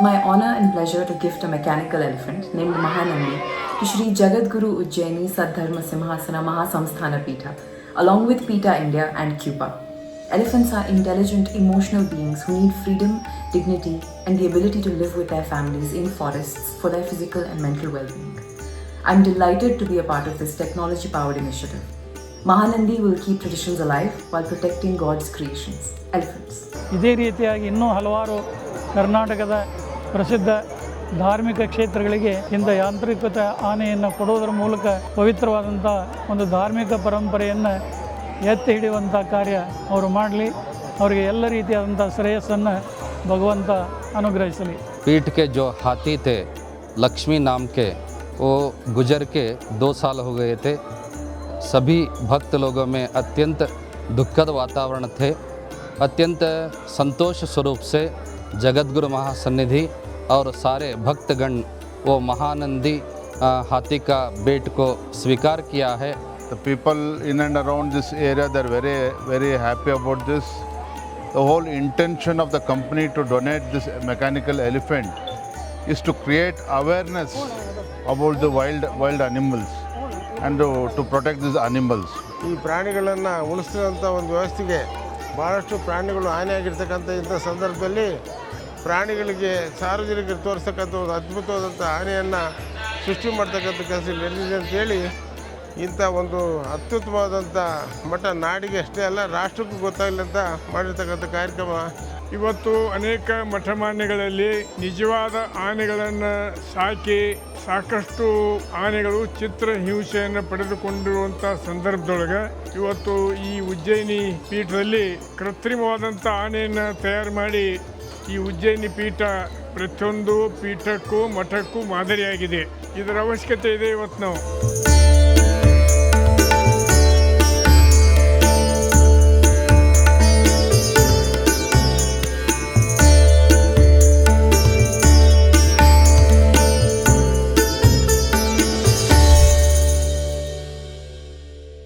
my honor and pleasure to gift a mechanical elephant named Mahanandi to Shri Jagadguru Ujjaini Saddharma Simhasana Mahasamsthana Peetha, along with PETA India and CUPA. Elephants are intelligent, emotional beings who need freedom, dignity, and the ability to live with their families in forests for their physical and mental well-being. I'm delighted to be a part of this technology-powered initiative. Mahanandi will keep traditions alive while protecting God's creations, elephants. ಇದೇ ರೀತಿಯಾಗಿ ಇನ್ನೂ ಹಲವಾರು ಕರ್ನಾಟಕದ ಪ್ರಸಿದ್ಧ ಧಾರ್ಮಿಕ ಕ್ಷೇತ್ರಗಳಿಗೆ ಇಂಥ ಯಾಂತ್ರಿಕತೆ ಆನೆಯನ್ನು ಕೊಡೋದರ ಮೂಲಕ ಪವಿತ್ರವಾದಂಥ ಒಂದು ಧಾರ್ಮಿಕ ಪರಂಪರೆಯನ್ನು ಎತ್ತಿ ಹಿಡಿಯುವಂಥ ಕಾರ್ಯ ಅವರು ಮಾಡಲಿ. ಅವರಿಗೆ ಎಲ್ಲ ರೀತಿಯಾದಂಥ ಶ್ರೇಯಸ್ಸನ್ನು ಭಗವಂತ ಅನುಗ್ರಹಿಸಲಿ. पीठ के जो हाथी थे लक्ष्मी नाम के, वो गुजर के 2 साल हो गए थे. सभी भक्त लोगों में अत्यंत दुखद वातावरण थे. अत्यंत संतोष स्वरूप से जगतगुरु महासन्निधि और सारे भक्तगण वो महानंदी हाथी का बेट को स्वीकार किया है. The people in and around this area, they're very happy about this. The whole intention of the company to donate this mechanical elephant is to create awareness about the wild animals and to protect these animals. ಈ ಪ್ರಾಣಿಗಳನ್ನು ಉಳಿಸಿದಂಥ ಒಂದು ವ್ಯವಸ್ಥೆಗೆ ಭಾಳಷ್ಟು ಪ್ರಾಣಿಗಳು ಹಾನಿಯಾಗಿರ್ತಕ್ಕಂಥ ಇಂಥ ಸಂದರ್ಭದಲ್ಲಿ ಪ್ರಾಣಿಗಳಿಗೆ ಸಾರ್ವಜನಿಕರು ತೋರಿಸ್ತಕ್ಕಂಥ ಒಂದು ಅದ್ಭುತವಾದಂಥ ಹಾನಿಯನ್ನು ಸೃಷ್ಟಿ ಮಾಡ್ತಕ್ಕಂಥ ಕೆಲಸ ನಡೆದಿದೆ ಅಂತೇಳಿ ಇಂಥ ಒಂದು ಅತ್ಯುತ್ತಮವಾದಂಥ ಮಠ ನಾಡಿಗೆ ಅಷ್ಟೇ ಅಲ್ಲ ರಾಷ್ಟ್ರಕ್ಕೂ ಗೊತ್ತಾಗಲಿ ಅಂತ ಮಾಡಿರ್ತಕ್ಕಂಥ ಕಾರ್ಯಕ್ರಮ. ಇವತ್ತು ಅನೇಕ ಮಠಮಾನ್ಯಗಳಲ್ಲಿ ನಿಜವಾದ ಆನೆಗಳನ್ನು ಸಾಕಿ ಸಾಕಷ್ಟು ಆನೆಗಳು ಚಿತ್ರಹಿಂಸೆಯನ್ನು ಪಡೆದುಕೊಂಡಿರುವಂಥ ಸಂದರ್ಭದೊಳಗೆ ಇವತ್ತು ಈ ಉಜ್ಜಯಿನಿ ಪೀಠದಲ್ಲಿ ಕೃತ್ರಿಮವಾದಂಥ ಆನೆಯನ್ನು ತಯಾರು ಮಾಡಿ ಈ ಉಜ್ಜಯಿನಿ ಪೀಠ ಪ್ರತಿಯೊಂದು ಪೀಠಕ್ಕೂ ಮಠಕ್ಕೂ ಮಾದರಿಯಾಗಿದೆ. ಇದರ ಅವಶ್ಯಕತೆ ಇದೆ ಇವತ್ತು ನಾವು.